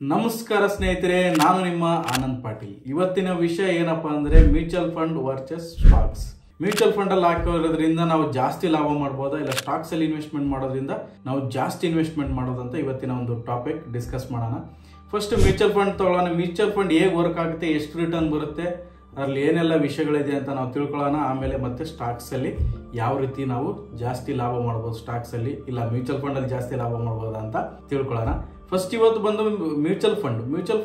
ನಮಸ್ಕಾರ ಸ್ನೇಹಿತರೆ, ನಾನು ನಿಮ್ಮ ಆನಂದ್ ಪಾಟೀಲ್. ಇವತ್ತಿನ ವಿಷಯ ಏನಪ್ಪಾ ಅಂದ್ರೆ mutual fund versus stocks. Mutual fund ಅಲ್ಲಿ ಹಾಕೋದ್ರಿಂದ ನಾವು ಜಾಸ್ತಿ ಲಾಭ ಮಾಡಬಹುದಾ, ಇಲ್ಲ ಸ್ಟಾಕ್ಸ್ ಅಲ್ಲಿ ಇನ್ವೆಸ್ಟ್ಮೆಂಟ್ ಮಾಡೋದ್ರಿಂದ ನಾವು ಜಾಸ್ತಿ ಇನ್ವೆಸ್ಟ್ಮೆಂಟ್ ಮಾಡೋದಂತ ಇವತ್ತಿನ ಒಂದು ಟಾಪಿಕ್ ಡಿಸ್ಕಸ್ ಮಾಡೋಣ. ಫಸ್ಟ್ ಮ್ಯೂಚುವಲ್ ಫಂಡ್ ತಗೊಳ್ಳೋಣ. ಮ್ಯೂಚುವಲ್ ಫಂಡ್ ಹೇಗೆ ವರ್ಕ್ ಆಗುತ್ತೆ, ಎಷ್ಟು ರಿಟರ್ನ್ ಬರುತ್ತೆ, ಅದರಲ್ಲಿ ಏನೆಲ್ಲ ವಿಷಯಗಳಿದೆ ಅಂತ ನಾವು ತಿಳ್ಕೊಳ್ಳೋಣ. ಆಮೇಲೆ ಮತ್ತೆ ಸ್ಟಾಕ್ಸ್ ಅಲ್ಲಿ ಯಾವ ರೀತಿ ನಾವು ಜಾಸ್ತಿ ಲಾಭ ಮಾಡ್ಬೋದು, ಸ್ಟಾಕ್ಸ್ ಅಲ್ಲಿ ಇಲ್ಲ ಮ್ಯೂಚುವಲ್ ಫಂಡ್ ಅಲ್ಲಿ ಜಾಸ್ತಿ ಲಾಭ ಮಾಡ್ಬೋದಾ ಅಂತ ತಿಳ್ಕೊಳ್ಳೋಣ. ಫಸ್ಟ್ ಇವತ್ತು ಬಂದು ಮ್ಯೂಚುವಲ್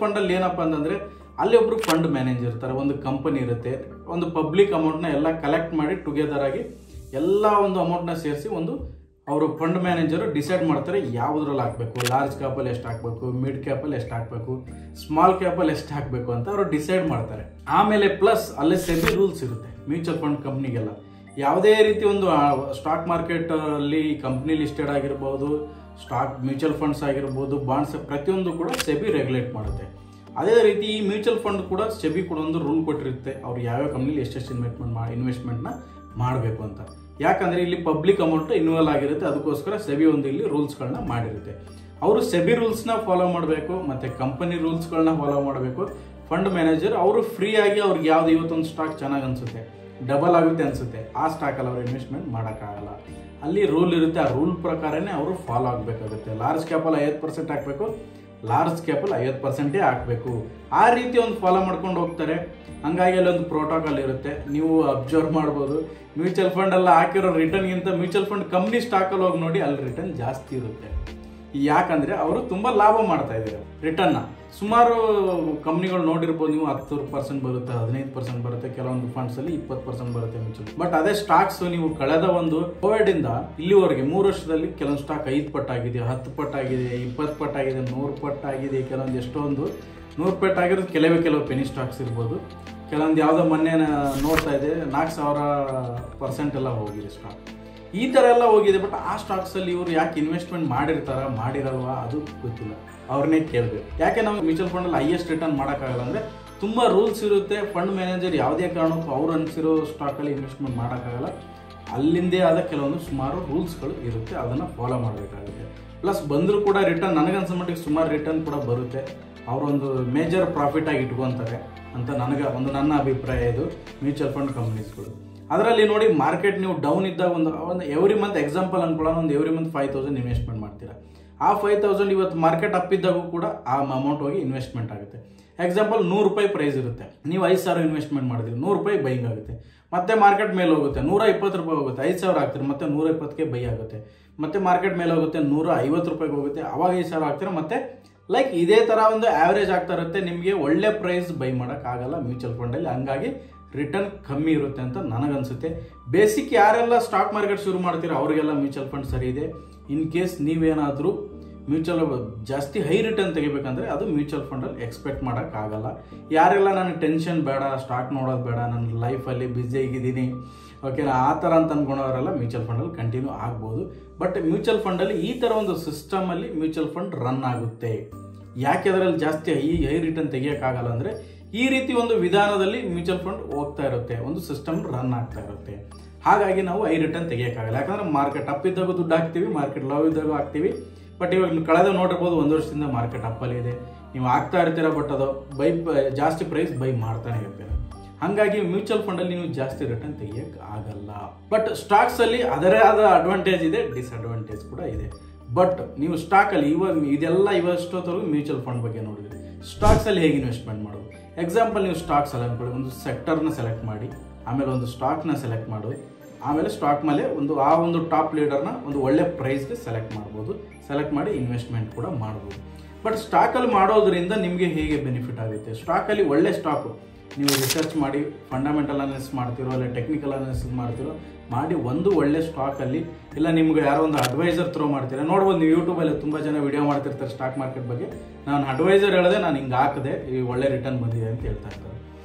ಫಂಡ್ ಅಲ್ಲಿ ಏನಪ್ಪಾ ಅಂತಂದ್ರೆ ಅಲ್ಲಿ ಒಬ್ರು ಫಂಡ್ ಮ್ಯಾನೇಜರ್ ಇರ್ತಾರೆ, ಒಂದು ಕಂಪನಿ ಇರುತ್ತೆ, ಒಂದು ಪಬ್ಲಿಕ್ ಅಮೌಂಟ್ನ ಎಲ್ಲ ಕಲೆಕ್ಟ್ ಮಾಡಿ ಟುಗೆದರ್ ಆಗಿ ಎಲ್ಲ ಒಂದು ಅಮೌಂಟ್ನ ಸೇರಿಸಿ ಒಂದು ಅವರು ಫಂಡ್ ಮ್ಯಾನೇಜರು ಡಿಸೈಡ್ ಮಾಡ್ತಾರೆ ಯಾವುದ್ರಲ್ಲಿ ಹಾಕಬೇಕು, ಲಾರ್ಜ್ ಕ್ಯಾಪಲ್ಲಿ ಎಷ್ಟು ಹಾಕಬೇಕು, ಮಿಡ್ ಕ್ಯಾಪಲ್ಲಿ ಎಷ್ಟು ಹಾಕಬೇಕು, ಸ್ಮಾಲ್ ಕ್ಯಾಪಲ್ಲಿ ಎಷ್ಟು ಹಾಕಬೇಕು ಅಂತ ಅವರು ಡಿಸೈಡ್ ಮಾಡ್ತಾರೆ. ಆಮೇಲೆ ಪ್ಲಸ್ ಅಲ್ಲಿ ಸೆಬಿ ರೂಲ್ಸ್ ಇರುತ್ತೆ ಮ್ಯೂಚುವಲ್ ಫಂಡ್ ಕಂಪ್ನಿಗೆಲ್ಲ. ಯಾವುದೇ ರೀತಿ ಒಂದು ಸ್ಟಾಕ್ ಮಾರ್ಕೆಟ್ ಅಲ್ಲಿ ಕಂಪ್ನಿ ಲಿಸ್ಟೆಡ್ ಆಗಿರ್ಬೋದು, ಸ್ಟಾಕ್ ಮ್ಯೂಚುವಲ್ ಫಂಡ್ಸ್ ಆಗಿರ್ಬೋದು, ಬಾಂಡ್ಸ್, ಪ್ರತಿಯೊಂದು ಕೂಡ ಸೆಬಿ ರೆಗ್ಯುಲೇಟ್ ಮಾಡುತ್ತೆ. ಅದೇ ರೀತಿ ಈ ಮ್ಯೂಚುವಲ್ ಫಂಡ್ ಕೂಡ ಸೆಬಿ ಕೂಡ ಒಂದು ರೂಲ್ ಕೊಟ್ಟಿರುತ್ತೆ, ಅವ್ರು ಯಾವ್ಯಾವ ಕಂಪ್ನಿಲಿ ಎಷ್ಟೆಷ್ಟು ಇನ್ವೆಸ್ಟ್ಮೆಂಟ್ನ ಮಾಡಬೇಕು ಅಂತ. ಯಾಕಂದ್ರೆ ಇಲ್ಲಿ ಪಬ್ಲಿಕ್ ಅಮೌಂಟ್ ಇನ್ವಾಲ್ವ್ ಆಗಿರುತ್ತೆ, ಅದಕ್ಕೋಸ್ಕರ ಸೆಬಿ ಒಂದು ಇಲ್ಲಿ ರೂಲ್ಸ್ಗಳನ್ನ ಮಾಡಿರುತ್ತೆ. ಅವರು ಸೆಬಿ ರೂಲ್ಸ್ನ ಫಾಲೋ ಮಾಡಬೇಕು, ಮತ್ತೆ ಕಂಪನಿ ರೂಲ್ಸ್ಗಳನ್ನ ಫಾಲೋ ಮಾಡಬೇಕು. ಫಂಡ್ ಮ್ಯಾನೇಜರ್ ಅವರು ಫ್ರೀ ಆಗಿ ಅವ್ರಿಗೆ ಯಾವ್ದು ಇವತ್ತೊಂದು ಸ್ಟಾಕ್ ಚೆನ್ನಾಗಿ ಅನ್ಸುತ್ತೆ, ಡಬಲ್ ಆಗುತ್ತೆ ಅನ್ಸುತ್ತೆ, ಆ ಸ್ಟಾಕಲ್ಲಿ ಅವ್ರು ಇನ್ವೆಸ್ಟ್ಮೆಂಟ್ ಮಾಡೋಕ್ಕಾಗಲ್ಲ. ಅಲ್ಲಿ ರೂಲ್ ಇರುತ್ತೆ, ಆ ರೂಲ್ ಪ್ರಕಾರನೇ ಅವರು ಫಾಲೋ ಆಗಬೇಕಾಗುತ್ತೆ. ಲಾರ್ಜ್ ಕ್ಯಾಪಲ್ಲಿ 50% ಹಾಕಬೇಕು, ಲಾರ್ಜ್ ಕ್ಯಾಪಲ್ಲಿ 50% ಹಾಕಬೇಕು. ಆ ರೀತಿ ಒಂದು ಫಾಲೋ ಮಾಡ್ಕೊಂಡು ಹೋಗ್ತಾರೆ. ಹಂಗಾಗಿ ಅಲ್ಲಿ ಒಂದು ಪ್ರೋಟೋಕಾಲ್ ಇರುತ್ತೆ, ನೀವು ಅಬ್ಸರ್ವ್ ಮಾಡ್ಬೋದು. ಮ್ಯೂಚುವಲ್ ಫಂಡ್ ಎಲ್ಲ ಹಾಕಿರೋ ರಿಟರ್ನ್ಗಿಂತ ಮ್ಯೂಚುವಲ್ ಫಂಡ್ ಕಂಪ್ನಿ ಸ್ಟಾಕಲ್ಲಿ ಹೋಗಿ ನೋಡಿ, ಅಲ್ಲಿ ರಿಟರ್ನ್ ಜಾಸ್ತಿ ಇರುತ್ತೆ. ಯಾಕಂದ್ರೆ ಅವರು ತುಂಬಾ ಲಾಭ ಮಾಡ್ತಾ ಇದ್ದಾರೆ ರಿಟರ್ನ್. ಸುಮಾರು ಕಂಪ್ನಿಗಳು ನೋಡಿರ್ಬೋದು ನೀವು, 10% ಬರುತ್ತೆ, 15% ಬರುತ್ತೆ, ಕೆಲವೊಂದು ಫಂಡ್ಸ್ ಅಲ್ಲಿ 20% ಬರುತ್ತೆ ಮ್ಯೂಚುವಲ್. ಬಟ್ ಅದೇ ಸ್ಟಾಕ್ಸ್ ನೀವು ಕಳೆದ ಒಂದು ಕೋವಿಡ್ ಇಂದ ಇಲ್ಲಿವರೆಗೆ 3 ವರ್ಷದಲ್ಲಿ ಕೆಲವೊಂದು ಸ್ಟಾಕ್ 5 ಪಟ್ಟಾಗಿದೆ, 10 ಪಟ್ಟಾಗಿದೆ, 20 ಪಟ್ಟಾಗಿದೆ, 100 ಪಟ್ಟಾಗಿದೆ, ಕೆಲವೊಂದು ಎಷ್ಟೊಂದು 100 ಪಟ್ಟಾಗಿರೋದು ಕೆಲವು ಪೆನಿ ಸ್ಟಾಕ್ಸ್ ಇರ್ಬೋದು. ಕೆಲವೊಂದು ಯಾವುದೋ ಮೊನ್ನೆ ನೋಡ್ತಾ ಇದೆ 4000% ಎಲ್ಲ ಹೋಗಿದೆ ಸ್ಟಾಕ್. ಈ ತರ ಎಲ್ಲ ಹೋಗಿದೆ. ಬಟ್ ಆ ಸ್ಟಾಕ್ಸ್ ಅಲ್ಲಿ ಇವರು ಯಾಕೆ ಇನ್ವೆಸ್ಟ್ಮೆಂಟ್ ಮಾಡಿರಲ್ವಾ ಅದು ಗೊತ್ತಿಲ್ಲ, ಅವ್ರನ್ನೇ ಕೇಳಬೇಕು. ಯಾಕೆ ನಾವು ಮ್ಯೂಚುವಲ್ ಫಂಡ್ ಅಲ್ಲಿ ಹೈಯೆಸ್ಟ್ ರಿಟರ್ನ್ ಮಾಡೋಕ್ಕಾಗಲ್ಲ ಅಂದ್ರೆ ತುಂಬಾ ರೂಲ್ಸ್ ಇರುತ್ತೆ. ಫಂಡ್ ಮ್ಯಾನೇಜರ್ ಯಾವುದೇ ಕಾರಣಕ್ಕೂ ಅವ್ರು ಅನ್ಸಿರೋ ಸ್ಟಾಕ್ ಅಲ್ಲಿ ಇನ್ವೆಸ್ಟ್ಮೆಂಟ್ ಮಾಡೋಕ್ಕಾಗಲ್ಲ. ಅಲ್ಲಿಂದೇ ಆದ ಕೆಲವೊಂದು ಸುಮಾರು ರೂಲ್ಸ್ಗಳು ಇರುತ್ತೆ, ಅದನ್ನ ಫಾಲೋ ಮಾಡಬೇಕಾಗುತ್ತೆ. ಪ್ಲಸ್ ಬಂದರೂ ಕೂಡ ರಿಟರ್ನ್ ನನಗನ್ಸೋ ಮಟ್ಟಿಗೆ ಸುಮಾರು ರಿಟರ್ನ್ ಕೂಡ ಬರುತ್ತೆ. ಅವರೊಂದು ಮೇಜರ್ ಪ್ರಾಫಿಟ್ ಆಗಿ ಇಟ್ಕೊಂತಾರೆ ಅಂತ ನನ್ನ ಅಭಿಪ್ರಾಯ. ಇದು ಮ್ಯೂಚುವಲ್ ಫಂಡ್ ಕಂಪನೀಸ್ಗಳು ಅದರಲ್ಲಿ ನೋಡಿ, ಮಾರ್ಕೆಟ್ ನೀವು ಡೌನ್ ಇದ್ದಾಗ ಒಂದು ಎವ್ರಿ ಮಂತ್ ಎಕ್ಸಾಂಪಲ್ ಅನ್ಕೊಳ್ಳೋಣ, ಒಂದು ಎವ್ರಿ ಮಂತ್ 5000 ಇನ್ವೆಸ್ಟ್ಮೆಂಟ್ ಮಾಡ್ತೀರಾ. ಆ 5000 ಇವತ್ತು ಮಾರ್ಕೆಟ್ ಅಪ್ ಇದ್ದಾಗೂ ಕೂಡ ಆ ಅಮೌಂಟ್ ಹೋಗಿ ಇನ್ವೆಸ್ಟ್ಮೆಂಟ್ ಆಗುತ್ತೆ. ಎಕ್ಸಾಂಪಲ್ 100 ರೂಪಾಯಿ ಪ್ರೈಸ್ ಇರುತ್ತೆ, ನೀವು 5000 ಇನ್ವೆಸ್ಟ್ಮೆಂಟ್ ಮಾಡಿದ್ರಿ, 100 ರೂಪಾಯಿ ಬೈಯಿಂಗ್ ಆಗುತ್ತೆ. ಮತ್ತೆ ಮಾರ್ಕೆಟ್ ಮೇಲೆ ಹೋಗುತ್ತೆ, 120 ರೂಪಾಯಿ ಹೋಗುತ್ತೆ, 5000 ಹಾಕ್ತೀರಿ, ಮತ್ತೆ 120ಕ್ಕೆ ಬೈ ಆಗುತ್ತೆ. ಮತ್ತೆ ಮಾರ್ಕೆಟ್ ಮೇಲೆ ಹೋಗುತ್ತೆ, 150 ರೂಪಾಯಿಗೆ ಹೋಗುತ್ತೆ, ಅವಾಗ 5000 ಹಾಕ್ತೀರಾ. ಮತ್ತೆ ಲೈಕ್ ಇದೇ ತರ ಒಂದು ಆವರೇಜ್ ಆಗ್ತಾ ಇರುತ್ತೆ. ನಿಮಗೆ ಒಳ್ಳೆ ಪ್ರೈಸ್ ಬೈ ಮಾಡಕ್ ಆಗಲ್ಲ ಮ್ಯೂಚುವಲ್ ಫಂಡ್ ಅಲ್ಲಿ. ಹಂಗಾಗಿ ರಿಟರ್ನ್ ಕಮ್ಮಿ ಇರುತ್ತೆ ಅಂತ ನನಗನ್ಸುತ್ತೆ. ಬೇಸಿಕ್ ಯಾರೆಲ್ಲ ಸ್ಟಾಕ್ ಮಾರ್ಕೆಟ್ ಶುರು ಮಾಡ್ತೀರಾ ಅವ್ರಿಗೆಲ್ಲ ಮ್ಯೂಚುವಲ್ ಫಂಡ್ ಸರಿ ಇದೆ. ಇನ್ ಕೇಸ್ ನೀವೇನಾದ್ರೂ ಮ್ಯೂಚುವಲ್ ಜಾಸ್ತಿ ಹೈ ರಿಟರ್ನ್ ತೆಗಿಬೇಕಂದ್ರೆ ಅದು ಮ್ಯೂಚುವಲ್ ಫಂಡ್ ಅಲ್ಲಿ ಎಕ್ಸ್ಪೆಕ್ಟ್ ಮಾಡಕ್ ಆಗಲ್ಲ. ಯಾರೆಲ್ಲ ನನಗೆ ಟೆನ್ಷನ್ ಬೇಡ, ಸ್ಟಾಕ್ ನೋಡೋದು ಬೇಡ, ನನ್ನ ಲೈಫಲ್ಲಿ ಬ್ಯುಸಿ ಆಗಿದ್ದೀನಿ, ಓಕೆನಾ, ಆ ಥರ ಅಂತ ಅನ್ಕೊಂಡವರೆಲ್ಲ ಮ್ಯೂಚುವಲ್ ಫಂಡ್ ಅಲ್ಲಿ ಕಂಟಿನ್ಯೂ ಆಗ್ಬೋದು. ಬಟ್ ಮ್ಯೂಚುವಲ್ ಫಂಡ್ ಅಲ್ಲಿ ಈ ತರ ಒಂದು ಸಿಸ್ಟಮ್ ಅಲ್ಲಿ ಮ್ಯೂಚುವಲ್ ಫಂಡ್ ರನ್ ಆಗುತ್ತೆ. ಯಾಕೆ ಅದರಲ್ಲಿ ಜಾಸ್ತಿ ಹೈ ರಿಟರ್ನ್ ತೆಗಿಯೋಕ್ಕಾಗಲ್ಲ ಅಂದ್ರೆ ಈ ರೀತಿ ಒಂದು ವಿಧಾನದಲ್ಲಿ ಮ್ಯೂಚುವಲ್ ಫಂಡ್ ಹೋಗ್ತಾ ಇರುತ್ತೆ, ಒಂದು ಸಿಸ್ಟಮ್ ರನ್ ಆಗ್ತಾ ಇರುತ್ತೆ. ಹಾಗಾಗಿ ನಾವು ಹೈ ರಿಟರ್ನ್ ತೆಗಿಯೋಕ್ಕಾಗಲ್ಲ. ಯಾಕಂದ್ರೆ ಮಾರ್ಕೆಟ್ ಅಪ್ ಇದ್ದಾಗ ದುಡ್ಡು ಹಾಕ್ತೀವಿ, ಮಾರ್ಕೆಟ್ ಲೋ ಇದ್ದಾಗ ಹಾಕ್ತೀವಿ. ಬಟ್ ಇವಾಗ ಕಳೆದ ನೋಡಿರ್ಬೋದು, 1 ವರ್ಷದಿಂದ ಮಾರ್ಕೆಟ್ ಅಪ್ಪಲ್ಲಿ ಇದೆ, ನೀವು ಆಗ್ತಾ ಇರ್ತೀರ, ಬಟ್ ಅದು ಜಾಸ್ತಿ ಪ್ರೈಸ್ ಬೈ ಮಾಡ್ತಾನೆ ಇರ್ತೀರ. ಹಾಗಾಗಿ ಮ್ಯೂಚುವಲ್ ಫಂಡ್ ಅಲ್ಲಿ ನೀವು ಜಾಸ್ತಿ ರಿಟರ್ನ್ ತೆಗಿಯಕ್ ಆಗಲ್ಲ. ಬಟ್ ಸ್ಟಾಕ್ಸ್ ಅಲ್ಲಿ ಅದರೇ ಆದ ಅಡ್ವಾಂಟೇಜ್ ಇದೆ, ಡಿಸ್ಅಡ್ವಾಂಟೇಜ್ ಕೂಡ ಇದೆ. ಬಟ್ ನೀವು ಸ್ಟಾಕ್ ಅಲ್ಲಿ ಇವಷ್ಟೊತ್ತವರೆಗೂ ಮ್ಯೂಚುವಲ್ ಫಂಡ್ ಬಗ್ಗೆ ನೋಡಿದ್ರಿ. ಸ್ಟಾಕ್ಸ್ ಅಲ್ಲಿ ಹೇಗೆ ಇನ್ವೆಸ್ಟ್ಮೆಂಟ್ ಮಾಡೋದು? ಎಕ್ಸಾಂಪಲ್ ನೀವು ಸ್ಟಾಕ್ಸ್ ಅಲ್ಲಿ ಅನ್ಕೊಳ್ಳಿ, ಒಂದು ಸೆಕ್ಟರ್ನ ಸೆಲೆಕ್ಟ್ ಮಾಡಿ, ಆಮೇಲೆ ಒಂದು ಸ್ಟಾಕ್ನ ಸೆಲೆಕ್ಟ್ ಮಾಡು, ಆಮೇಲೆ ಸ್ಟಾಕ್ ಮೇಲೆ ಆ ಒಂದು ಟಾಪ್ ಲೀಡರ್ನ ಒಂದು ಒಳ್ಳೆ ಪ್ರೈಸ್ಗೆ ಸೆಲೆಕ್ಟ್ ಮಾಡ್ಬೋದು, ಸೆಲೆಕ್ಟ್ ಮಾಡಿ ಇನ್ವೆಸ್ಟ್ಮೆಂಟ್ ಕೂಡ ಮಾಡ್ಬೋದು. ಬಟ್ ಸ್ಟಾಕಲ್ಲಿ ಮಾಡೋದ್ರಿಂದ ನಿಮಗೆ ಹೇಗೆ ಬೆನಿಫಿಟ್ ಆಗುತ್ತೆ? ಸ್ಟಾಕಲ್ಲಿ ಒಳ್ಳೆ ಸ್ಟಾಕು ನೀವು ರಿಸರ್ಚ್ ಮಾಡಿ ಫಂಡಮೆಂಟಲ್ ಅನಾಲಿಸಿಸ್ ಮಾಡ್ತಿರೋ, ಇಲ್ಲ ಟೆಕ್ನಿಕಲ್ ಅನಾಲಿಸಿಸ್ ಮಾಡ್ತಿರೋ, ಮಾಡಿ ಒಂದು ಒಳ್ಳೆ ಸ್ಟಾಕಲ್ಲಿ, ಇಲ್ಲ ನಿಮ್ಗೆ ಯಾರೋ ಒಂದು ಅಡ್ವೈಸರ್ ಥ್ರೋ ಮಾಡ್ತೀರಾ. ನೋಡ್ಬೋದು ನೀವು ಯೂಟ್ಯೂಬಲ್ಲಿ ತುಂಬ ಜನ ವಿಡಿಯೋ ಮಾಡ್ತಿರ್ತಾರೆ ಸ್ಟಾಕ್ ಮಾರ್ಕೆಟ್ ಬಗ್ಗೆ. ನಾನು ಅಡ್ವೈಸರ್ ಹೇಳಿದೆ, ನಾನು ಹಿಂಗೆ ಹಾಕಿದೆ, ಈ ಒಳ್ಳೆ ರಿಟರ್ನ್ ಬಂದಿದೆ ಅಂತ ಹೇಳ್ತಾ ಇರ್ತಾರೆ.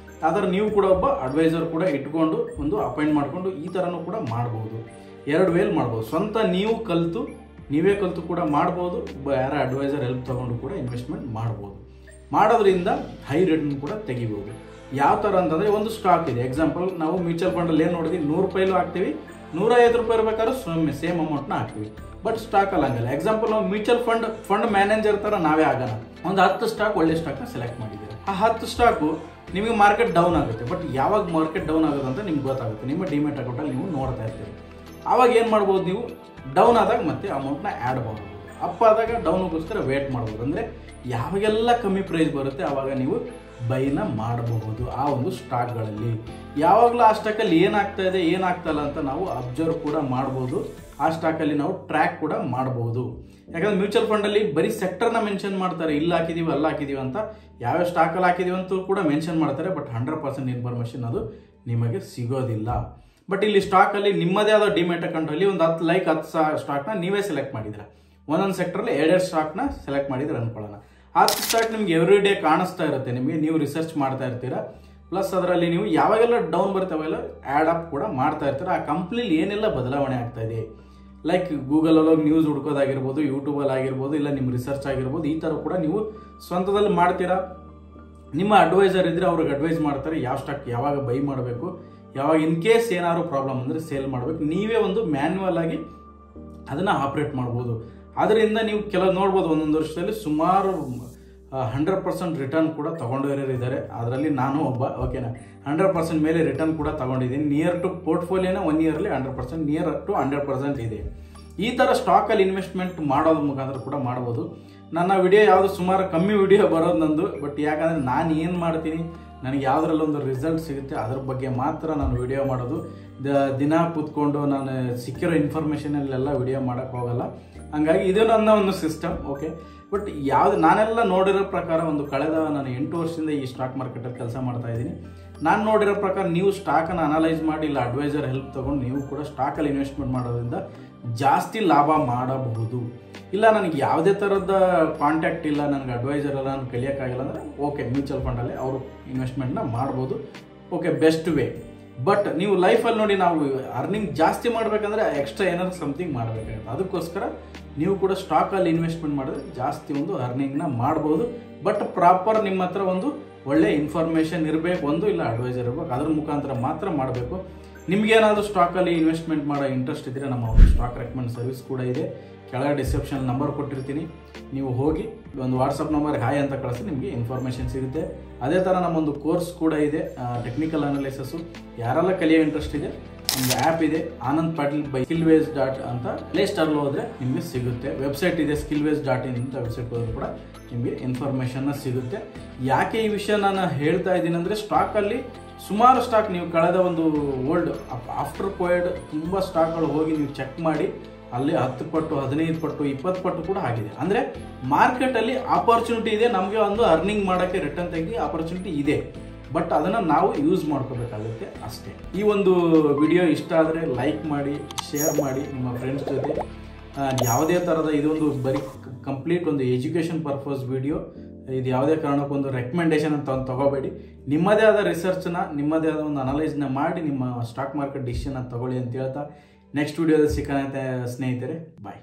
ಆದರೆ ನೀವು ಕೂಡ ಒಬ್ಬ ಅಡ್ವೈಸರ್ ಕೂಡ ಇಟ್ಕೊಂಡು ಒಂದು ಅಪಾಯಿಂಟ್ ಮಾಡಿಕೊಂಡು ಈ ಥರನೂ ಕೂಡ ಮಾಡ್ಬೋದು. 2 ವೇಲ್ ಮಾಡ್ಬೋದು. ಸ್ವಂತ ನೀವೇ ಕಲಿತು ಕೂಡ ಮಾಡ್ಬೋದು, ಯಾರ ಅಡ್ವೈಸರ್ ಹೆಲ್ಪ್ ತೊಗೊಂಡು ಕೂಡ ಇನ್ವೆಸ್ಟ್ಮೆಂಟ್ ಮಾಡ್ಬೋದು. ಮಾಡೋದ್ರಿಂದ ಹೈ ರಿಟರ್ನ್ ಕೂಡ ತೆಗಿಬೋದು. ಯಾವ ಥರ ಅಂತಂದರೆ, ಒಂದು ಸ್ಟಾಕ್ ಇದೆ, ಎಕ್ಸಾಂಪಲ್ ನಾವು ಮ್ಯೂಚುವಲ್ ಫಂಡಲ್ಲಿ ಏನು ನೋಡಿದ್ವಿ, 100 ರೂಪಾಯಿಲೂ ಹಾಕ್ತೀವಿ, 150 ರೂಪಾಯಿ ಇರಬೇಕಾದ್ರೂ ಸೇಮ್ ಅಮೌಂಟ್ನ ಹಾಕ್ತೀವಿ. ಬಟ್ ಸ್ಟಾಕಲ್ಲಿ ಹಂಗಲ್ಲ. ಎಕ್ಸಾಂಪಲ್ ನಾವು ಮ್ಯೂಚುವಲ್ ಫಂಡ್ ಮ್ಯಾನೇಜರ್ ಥರ ನಾವೇ ಆಗೋಣ. ಒಂದು 10 ಸ್ಟಾಕ್ ಒಳ್ಳೆ ಸ್ಟಾಕ್ನ ಸೆಲೆಕ್ಟ್ ಮಾಡಿದ್ದೀರಾ. ಆ 10 ಸ್ಟಾಕು ನಿಮಗೆ ಮಾರ್ಕೆಟ್ ಡೌನ್ ಆಗುತ್ತೆ. ಬಟ್ ಯಾವಾಗ ಮಾರ್ಕೆಟ್ ಡೌನ್ ಆಗೋದು ಅಂತ ನಿಮ್ಗೆ ಗೊತ್ತಾಗುತ್ತೆ. ನಿಮ್ಮ ಡಿಮೆಟ್ ಅಕೌಂಟಲ್ಲಿ ನೀವು ನೋಡ್ತಾ ಇರ್ತೀರಿ. ಆವಾಗ ಏನು ಮಾಡ್ಬೋದು, ನೀವು ಡೌನ್ ಆದಾಗ ಮತ್ತೆ ಅಮೌಂಟ್ನ ಆ್ಯಡ್ ಮಾಡ್ಬೋದು. ಅಪ್ ಆದಾಗ ಡೌನ್ಗೋಸ್ಕರ ವೇಟ್ ಮಾಡ್ಬೋದು. ಅಂದರೆ ಯಾವಾಗೆಲ್ಲ ಕಮ್ಮಿ ಪ್ರೈಸ್ ಬರುತ್ತೆ ಆವಾಗ ನೀವು ಬೈನ ಮಾಡಬಹುದು ಆ ಒಂದು ಸ್ಟಾಕ್ಗಳಲ್ಲಿ. ಯಾವಾಗಲೂ ಆ ಸ್ಟಾಕಲ್ಲಿ ಏನಾಗ್ತಾ ಇದೆ ಏನಾಗ್ತಾಯಿಲ್ಲ ಅಂತ ನಾವು ಅಬ್ಸರ್ವ್ ಕೂಡ ಮಾಡ್ಬೋದು. ಆ ಸ್ಟಾಕಲ್ಲಿ ನಾವು ಟ್ರ್ಯಾಕ್ ಕೂಡ ಮಾಡ್ಬೋದು. ಯಾಕಂದರೆ ಮ್ಯೂಚುವಲ್ ಫಂಡಲ್ಲಿ ಬರೀ ಸೆಕ್ಟರ್ನ ಮೆನ್ಷನ್ ಮಾಡ್ತಾರೆ, ಇಲ್ಲಿ ಹಾಕಿದ್ದೀವಿ ಅಲ್ಲಿ ಹಾಕಿದ್ದೀವಿ ಅಂತ. ಯಾವ್ಯಾವ ಸ್ಟಾಕಲ್ಲಿ ಹಾಕಿದ್ದೀವಿ ಅಂತೂ ಕೂಡ ಮೆನ್ಷನ್ ಮಾಡ್ತಾರೆ. ಬಟ್ 100% ಇನ್ಫಾರ್ಮೇಷನ್ ಅದು ನಿಮಗೆ ಸಿಗೋದಿಲ್ಲ. ಬಟ್ ಇಲ್ಲಿ ಸ್ಟಾಕಲ್ಲಿ ನಿಮ್ಮದೇ ಆದ ಡಿಮೆಟ್ ಅಕೌಂಟಲ್ಲಿ ಒಂದು 10 ಸ್ಟಾಕ್ನ ನೀವೇ ಸೆಲೆಕ್ಟ್ ಮಾಡಿದ್ದೀರಾ. ಒಂದೊಂದು ಸೆಕ್ಟ್ರಲ್ಲಿ 2 ಸ್ಟಾಕ್ನ ಸೆಲೆಕ್ಟ್ ಮಾಡಿದ್ರೆ ಅನ್ಕೊಳ್ಳೋಣ. 10 ಸ್ಟಾಕ್ ನಿಮ್ಗೆ ಎವ್ರಿ ಡೇ ಕಾಣಿಸ್ತಾ ಇರುತ್ತೆ. ನಿಮಗೆ ನೀವು ರಿಸರ್ಚ್ ಮಾಡ್ತಾ ಇರ್ತೀರಾ. ಪ್ಲಸ್ ಅದರಲ್ಲಿ ನೀವು ಯಾವಾಗೆಲ್ಲ ಡೌನ್ ಬರುತ್ತೆ ಅವೆಲ್ಲ ಆ್ಯಡ್ ಅಪ್ ಕೂಡ ಮಾಡ್ತಾ ಇರ್ತೀರ. ಆ ಕಂಪ್ನಿಲಿ ಏನೆಲ್ಲ ಬದಲಾವಣೆ ಆಗ್ತಾ ಇದೆ, ಲೈಕ್ ಗೂಗಲಲ್ಲಿ ಹೋಗಿ ನ್ಯೂಸ್ ಹುಡ್ಕೋದಾಗಿರ್ಬೋದು, ಯೂಟ್ಯೂಬಲ್ಲಿ ಆಗಿರ್ಬೋದು, ಇಲ್ಲ ನಿಮ್ಮ ರಿಸರ್ಚ್ ಆಗಿರ್ಬೋದು, ಈ ಥರ ಕೂಡ ನೀವು ಸ್ವಂತದಲ್ಲಿ ಮಾಡ್ತೀರಾ. ನಿಮ್ಮ ಅಡ್ವೈಸರ್ ಇದ್ದರೆ ಅವ್ರಿಗೆ ಅಡ್ವೈಸ್ ಮಾಡ್ತಾರೆ ಯಾವ ಸ್ಟಾಕ್ ಯಾವಾಗ ಬೈ ಮಾಡಬೇಕು, ಯಾವಾಗ ಇನ್ ಕೇಸ್ ಏನಾದ್ರು ಪ್ರಾಬ್ಲಮ್ ಅಂದರೆ ಸೇಲ್ ಮಾಡಬೇಕು. ನೀವೇ ಒಂದು ಮ್ಯಾನ್ಯುವಲ್ ಆಗಿ ಅದನ್ನು ಆಪ್ರೇಟ್ ಮಾಡ್ಬೋದು. ಅದರಿಂದ ನೀವು ಕೆಲವು ನೋಡ್ಬೋದು ಒಂದೊಂದು ವರ್ಷದಲ್ಲಿ ಸುಮಾರು 100% ರಿಟರ್ನ್ ಕೂಡ ತೊಗೊಂಡಿರೋರು ಇದ್ದಾರೆ. ಅದರಲ್ಲಿ ನಾನು ಒಬ್ಬ. ಓಕೆನಾ, 100% ಮೇಲೆ ರಿಟರ್ನ್ ಕೂಡ ತೊಗೊಂಡಿದ್ದೀನಿ. ನಿಯರ್ ಟು ಪೋರ್ಟ್ಫೋಲಿಯೋನ 1 ಇಯರಲ್ಲಿ 100%, ನಿಯರ್ ಟು 100% ಇದೆ. ಈ ಥರ ಸ್ಟಾಕಲ್ಲಿ ಇನ್ವೆಸ್ಟ್ಮೆಂಟ್ ಮಾಡೋದ್ರ ಮುಖಾಂತರ ಕೂಡ ಮಾಡ್ಬೋದು. ನನ್ನ ವಿಡಿಯೋ ಯಾವುದು ಸುಮಾರು ಕಮ್ಮಿ ವಿಡಿಯೋ ಬರೋದು ನಂದು. ಬಟ್ ಯಾಕಂದರೆ ನಾನು ಏನು ಮಾಡ್ತೀನಿ, ನನಗೆ ಯಾವುದ್ರಲ್ಲೊಂದು ರಿಸಲ್ಟ್ ಸಿಗುತ್ತೆ ಅದ್ರ ಬಗ್ಗೆ ಮಾತ್ರ ನಾನು ವಿಡಿಯೋ ಮಾಡೋದು. ದಿನ ಕೂತ್ಕೊಂಡು ನಾನು ಸಿಕ್ಕಿರೋ ಇನ್ಫಾರ್ಮೇಷನಲ್ಲೆಲ್ಲ ವಿಡಿಯೋ ಮಾಡೋಕ್ಕೆ ಹೋಗಲ್ಲ. ಹಂಗಾಗಿ ಇದು ನನ್ನ ಒಂದು ಸಿಸ್ಟಮ್. ಓಕೆ, ಬಟ್ ಯಾವ್ದು ನಾನೆಲ್ಲ ನೋಡಿರೋ ಪ್ರಕಾರ ಕಳೆದ ನಾನು 8 ವರ್ಷದಿಂದ ಈ ಸ್ಟಾಕ್ ಮಾರ್ಕೆಟಲ್ಲಿ ಕೆಲಸ ಮಾಡ್ತಾ ಇದ್ದೀನಿ. ನಾನು ನೋಡಿರೋ ಪ್ರಕಾರ ನೀವು ಸ್ಟಾಕನ್ನು ಅನಲೈಸ್ ಮಾಡಿ ಇಲ್ಲ ಅಡ್ವೈಸರ್ ಹೆಲ್ಪ್ ತೊಗೊಂಡು ನೀವು ಕೂಡ ಸ್ಟಾಕಲ್ಲಿ ಇನ್ವೆಸ್ಟ್ಮೆಂಟ್ ಮಾಡೋದ್ರಿಂದ ಜಾಸ್ತಿ ಲಾಭ ಮಾಡಬಹುದು. ಇಲ್ಲ ನನಗೆ ಯಾವುದೇ ಥರದ ಕಾಂಟ್ಯಾಕ್ಟ್ ಇಲ್ಲ, ನನಗೆ ಅಡ್ವೈಸರ್ ಎಲ್ಲ ನಾನು ಕಲಿಯೋಕ್ಕಾಗಿಲ್ಲ ಅಂದರೆ ಓಕೆ, ಮ್ಯೂಚುವಲ್ ಫಂಡಲ್ಲಿ ಅವರು ಇನ್ವೆಸ್ಟ್ಮೆಂಟ್ನ ಮಾಡ್ಬೋದು. Okay, best way. ಬಟ್ ನೀವು ಲೈಫಲ್ಲಿ ನೋಡಿ, ನಾವು ಅರ್ನಿಂಗ್ ಜಾಸ್ತಿ ಮಾಡಬೇಕಂದ್ರೆ ಎಕ್ಸ್ಟ್ರಾ ಏನಾದ್ರು ಸಮಥಿಂಗ್ ಮಾಡಬೇಕಾಗುತ್ತೆ. ಅದಕ್ಕೋಸ್ಕರ ನೀವು ಕೂಡ ಸ್ಟಾಕಲ್ಲಿ ಇನ್ವೆಸ್ಟ್ಮೆಂಟ್ ಮಾಡಿದ್ರೆ ಜಾಸ್ತಿ ಅರ್ನಿಂಗ್ನ ಮಾಡ್ಬೋದು. ಬಟ್ ಪ್ರಾಪರ್ ನಿಮ್ಮ ಹತ್ರ ಒಳ್ಳೆ ಇನ್ಫಾರ್ಮೇಷನ್ ಇರಬೇಕು, ಇಲ್ಲ ಅಡ್ವೈಸರ್ ಇರಬೇಕು. ಅದ್ರ ಮುಖಾಂತರ ಮಾತ್ರ ಮಾಡಬೇಕು. ನಿಮಗೇನಾದರೂ ಸ್ಟಾಕಲ್ಲಿ ಇನ್ವೆಸ್ಟ್ಮೆಂಟ್ ಮಾಡೋ ಇಂಟ್ರೆಸ್ಟ್ ಇದ್ದರೆ ನಮ್ಮ ಒಂದು ಸ್ಟಾಕ್ ರೆಕಮೆಂಡ್ ಸರ್ವಿಸ್ ಕೂಡ ಇದೆ. ಕೆಳಗೆ ಡಿಸ್ಕ್ರಿಪ್ಷನ್ ನಂಬರ್ ಕೊಟ್ಟಿರ್ತೀನಿ, ನೀವು ಹೋಗಿ ಒಂದು ವಾಟ್ಸಪ್ ನಂಬರ್ಗೆ ಹಾಯ್ ಅಂತ ಕಳಿಸಿ ನಿಮಗೆ ಇನ್ಫಾರ್ಮೇಷನ್ ಸಿಗುತ್ತೆ. ಅದೇ ಥರ ನಮ್ಮೊಂದು ಕೋರ್ಸ್ ಕೂಡ ಇದೆ, ಟೆಕ್ನಿಕಲ್ ಅನಾಲಿಸಿಸು. ಯಾರೆಲ್ಲ ಕಲಿಯೋ ಇಂಟ್ರೆಸ್ಟ್ ಇದೆ, ಒಂದು ಆ್ಯಪ್ ಇದೆ ಆನಂದ್ ಪಾಟೀಲ್ ಬೈ ಸ್ಕಿಲ್ವೇಸ್ ಅಂತ ಪ್ಲೇ ಸ್ಟೋರ್ಲ್ಲಿ ಹೋದರೆ ನಿಮಗೆ ಸಿಗುತ್ತೆ. ವೆಬ್ಸೈಟ್ ಇದೆ skillways.in ಅಂತ ವೆಬ್ಸೈಟ್ ಹೋದರೂ ಕೂಡ ನಿಮಗೆ ಇನ್ಫಾರ್ಮೇಷನ್ನ ಸಿಗುತ್ತೆ. ಯಾಕೆ ಈ ವಿಷಯ ನಾನು ಹೇಳ್ತಾ ಇದ್ದೀನಿ ಅಂದರೆ, ಸ್ಟಾಕಲ್ಲಿ ಸುಮಾರು ಸ್ಟಾಕ್ ನೀವು ಕಳೆದ ಓಲ್ಡ್ ಆಫ್ಟರ್ ಕೋವಿಡ್ ತುಂಬ ಸ್ಟಾಕ್ಗಳು ಹೋಗಿ ನೀವು ಚೆಕ್ ಮಾಡಿ ಅಲ್ಲಿ 10 ಪಟ್ಟು 15 ಪಟ್ಟು 20 ಪಟ್ಟು ಕೂಡ ಆಗಿದೆ. ಅಂದರೆ ಮಾರ್ಕೆಟಲ್ಲಿ ಆಪರ್ಚುನಿಟಿ ಇದೆ, ನಮಗೆ ಅರ್ನಿಂಗ್ ಮಾಡೋಕ್ಕೆ ರಿಟರ್ನ್ ತೆಗಿ ಆಪರ್ಚುನಿಟಿ ಇದೆ. ಬಟ್ ಅದನ್ನು ನಾವು ಯೂಸ್ ಮಾಡ್ಕೋಬೇಕಾಗುತ್ತೆ ಅಷ್ಟೇ. ಈ ವಿಡಿಯೋ ಇಷ್ಟ ಆದರೆ ಲೈಕ್ ಮಾಡಿ, ಶೇರ್ ಮಾಡಿ ನಿಮ್ಮ ಫ್ರೆಂಡ್ಸ್ ಜೊತೆ. ಯಾವುದೇ ಥರದ ಬರೀ ಕಂಪ್ಲೀಟ್ ಎಜುಕೇಷನ್ ಪರ್ಪಸ್ ವಿಡಿಯೋ. ಇದು ಯಾವುದೇ ಕಾರಣಕ್ಕೂ ರೆಕಮೆಂಡೇಶನ್ ಅಂತ ತಗೋಬೇಡಿ. ನಿಮ್ಮದೇ ಆದ ರಿಸರ್ಚ್ನ, ನಿಮ್ಮದೇ ಆದ ಅನಲೈಸ್ನ ಮಾಡಿ ನಿಮ್ಮ ಸ್ಟಾಕ್ ಮಾರ್ಕೆಟ್ ಡಿಸಿಷನ್ ತಗೊಳ್ಳಿ ಅಂತ ಹೇಳ್ತಾ ನೆಕ್ಸ್ಟ್ ವಿಡಿಯೋದಲ್ಲಿ ಸಿಗೋಣ ಸ್ನೇಹಿತರೆ. ಬಾಯ್.